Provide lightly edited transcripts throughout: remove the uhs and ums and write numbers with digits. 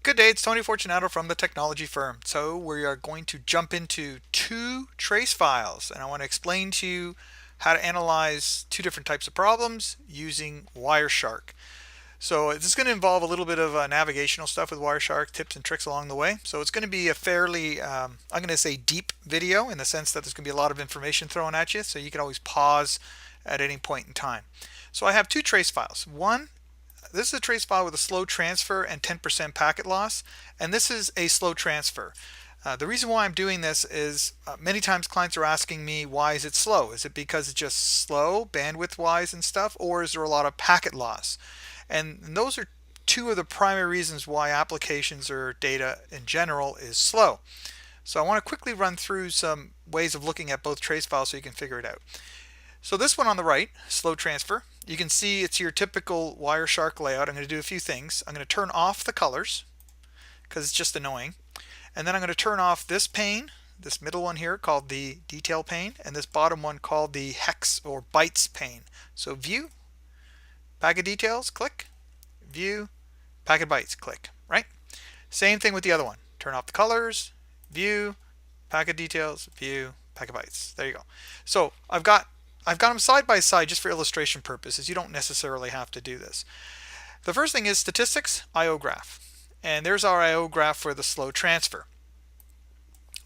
Good day, it's Tony Fortunato from the technology firm. So we are going to jump into two trace files, and I want to explain to you how to analyze two different types of problems using Wireshark. So this is going to involve a little bit of navigational stuff with Wireshark, tips and tricks along the way. So it's going to be a fairly, I'm going to say deep video in the sense that there's going to be a lot of information thrown at you, so you can always pause at any point in time. So I have two trace files. This is a trace file with a slow transfer and 10% packet loss, and this is a slow transfer. The reason why I'm doing this is many times clients are asking me, why is it slow? Is it because it's just slow bandwidth wise and stuff, or is there a lot of packet loss? And those are two of the primary reasons why applications or data in general is slow. So I want to quickly run through some ways of looking at both trace files so you can figure it out. So this one on the right, slow transfer, you can see it's your typical Wireshark layout. I'm going to do a few things. I'm going to turn off the colors because it's just annoying. And then I'm going to turn off this pane, this middle one here called the detail pane, and this bottom one called the hex or bytes pane. So view, packet details, click, view, packet bytes, click, right? Same thing with the other one. Turn off the colors, view, packet details, view, packet bytes. There you go. So I've got them side by side just for illustration purposes. You don't necessarily have to do this. The first thing is statistics, IO graph. And there's our IO graph for the slow transfer.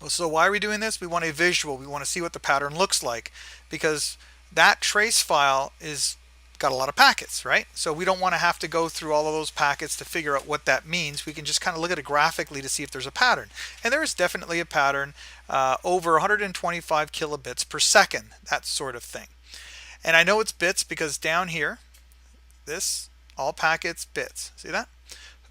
So why are we doing this? We want a visual. We want to see what the pattern looks like, because that trace file is got a lot of packets, right? So we don't want to have to go through all of those packets to figure out what that means. We can just kind of look at it graphically to see if there's a pattern. And there is definitely a pattern over 125 kilobits per second, that sort of thing. And I know it's bits because down here, this, all packets, bits. See that?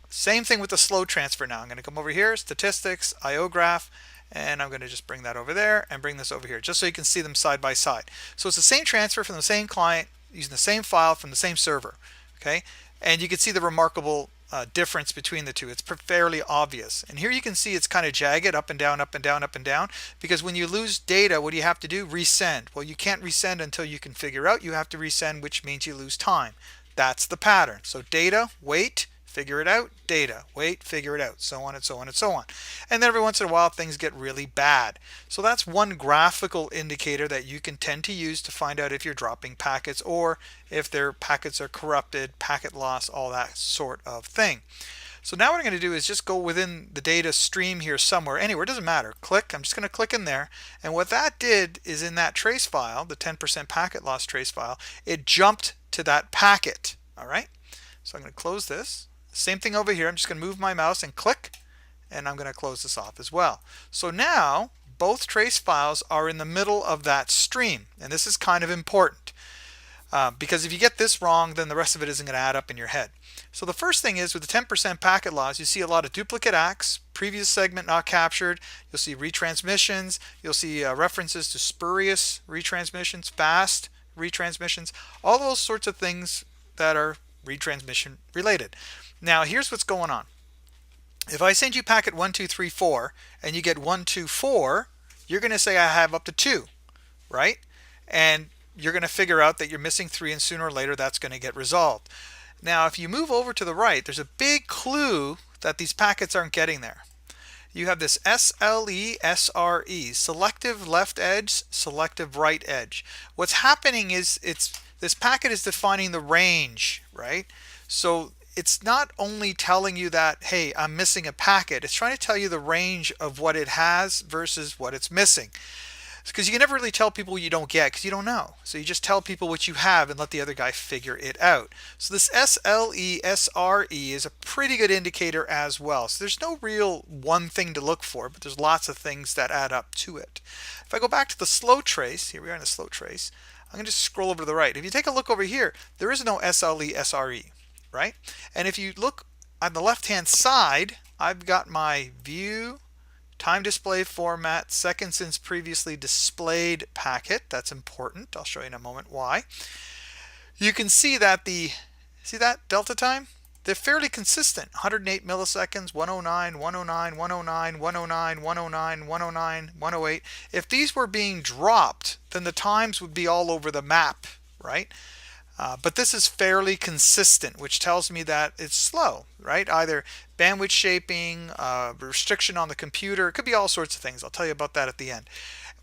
Same thing with the slow transfer now. I'm going to come over here, statistics, IO graph, and I'm going to just bring that over there and bring this over here just so you can see them side by side. So it's the same transfer from the same client using the same file from the same server. Okay, and you can see the remarkable difference between the two. It's fairly obvious. And here you can see it's kind of jagged, up and down, up and down, up and down, because when you lose data, what do you have to do? Resend. Well, you can't resend until you can figure out you have to resend, which means you lose time. That's the pattern. So data, wait, figure it out, data, wait, figure it out, so on and so on and so on. And then every once in a while things get really bad. So that's one graphical indicator that you can tend to use to find out if you're dropping packets or if their packets are corrupted, packet loss, all that sort of thing. So now what I'm going to do is just go within the data stream here somewhere, anywhere, it doesn't matter. Click, I'm just going to click in there. And what that did is in that trace file, the 10% packet loss trace file, it jumped to that packet. All right. So I'm going to close this. Same thing over here. I'm just going to move my mouse and click, and I'm going to close this off as well. So now both trace files are in the middle of that stream, and this is kind of important because if you get this wrong, then the rest of it isn't going to add up in your head. So the first thing is with the 10% packet loss, you see a lot of duplicate ACKs, previous segment not captured. You'll see retransmissions. You'll see references to spurious retransmissions, fast retransmissions, all those sorts of things that are retransmission related. Now here's what's going on. If I send you packet 1, 2, 3, 4 and you get 1, 2, 4, you're going to say I have up to 2, right? And you're going to figure out that you're missing 3, and sooner or later that's going to get resolved. Now if you move over to the right, there's a big clue that these packets aren't getting there. You have this SLE, SRE, selective left edge, selective right edge. What's happening is this packet is defining the range, right? So it's not only telling you that, hey, I'm missing a packet, it's trying to tell you the range of what it has versus what it's missing. Because you can never really tell people what you don't get because you don't know. So you just tell people what you have and let the other guy figure it out. So this SLE, SRE is a pretty good indicator as well. So there's no real one thing to look for, but there's lots of things that add up to it. If I go back to the slow trace, here we are in the slow trace, I'm going to just scroll over to the right. If you take a look over here, there is no SLE, SRE, right? And if you look on the left-hand side, I've got my view, time display format, second since previously displayed packet. That's important. I'll show you in a moment why. You can see that see that delta time? They're fairly consistent. 108 milliseconds, 109, 109, 109, 109, 109, 109, 108. If these were being dropped, then the times would be all over the map, right? But this is fairly consistent, which tells me that it's slow, right? Either bandwidth shaping, restriction on the computer, it could be all sorts of things. I'll tell you about that at the end.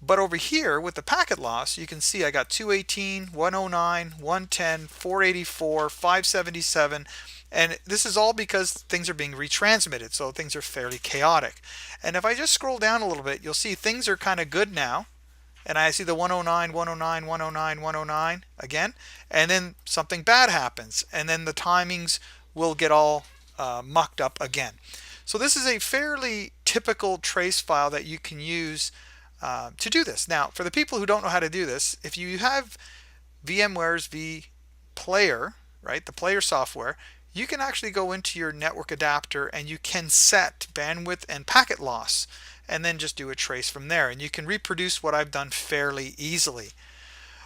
But over here with the packet loss, you can see I got 218, 109, 110, 484, 577, and this is all because things are being retransmitted, so things are fairly chaotic. And if I just scroll down a little bit, you'll see things are kind of good now. And I see the 109, 109, 109, 109 again, and then something bad happens, and then the timings will get all mucked up again. So this is a fairly typical trace file that you can use to do this. Now, for the people who don't know how to do this, if you have VMware's vPlayer, right, the player software, you can actually go into your network adapter and you can set bandwidth and packet loss and then just do a trace from there. And you can reproduce what I've done fairly easily.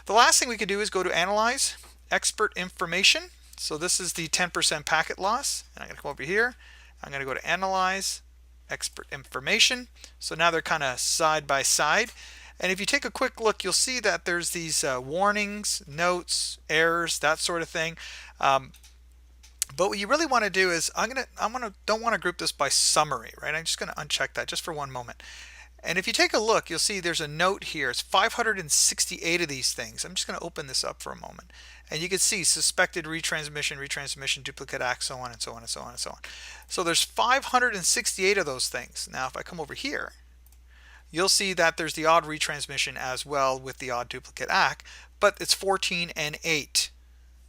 The last thing we could do is go to Analyze, Expert Information. So this is the 10% packet loss. And I'm going to come over here. I'm going to go to Analyze, Expert Information. So now they're kind of side by side. And if you take a quick look, you'll see that there's these warnings, notes, errors, that sort of thing. But what you really want to do is don't want to group this by summary, right? I'm just going to uncheck that just for one moment. And if you take a look, you'll see there's a note here. It's 568 of these things. I'm just going to open this up for a moment. And you can see suspected retransmission, duplicate ACK, so on and so on and so on and so on. So there's 568 of those things. Now, if I come over here, you'll see that there's the odd retransmission as well with the odd duplicate ACK, but it's 14 and 8.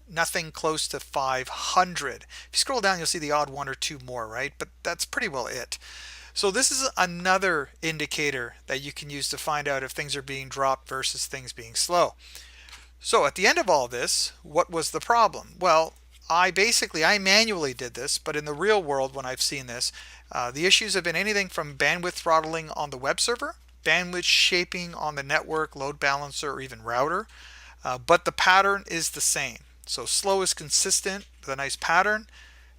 Nothing close to 500. If you scroll down, you'll see the odd one or two more, right? But that's pretty well it. So this is another indicator that you can use to find out if things are being dropped versus things being slow. So at the end of all this, what was the problem? Well, I manually did this, but in the real world, when I've seen this, the issues have been anything from bandwidth throttling on the web server, bandwidth shaping on the network, load balancer, or even router. But the pattern is the same. So slow is consistent with a nice pattern,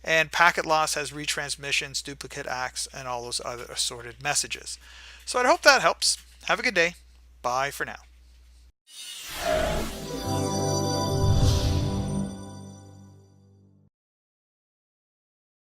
and packet loss has retransmissions, duplicate ACKs, and all those other assorted messages. So I hope that helps. Have a good day. Bye for now.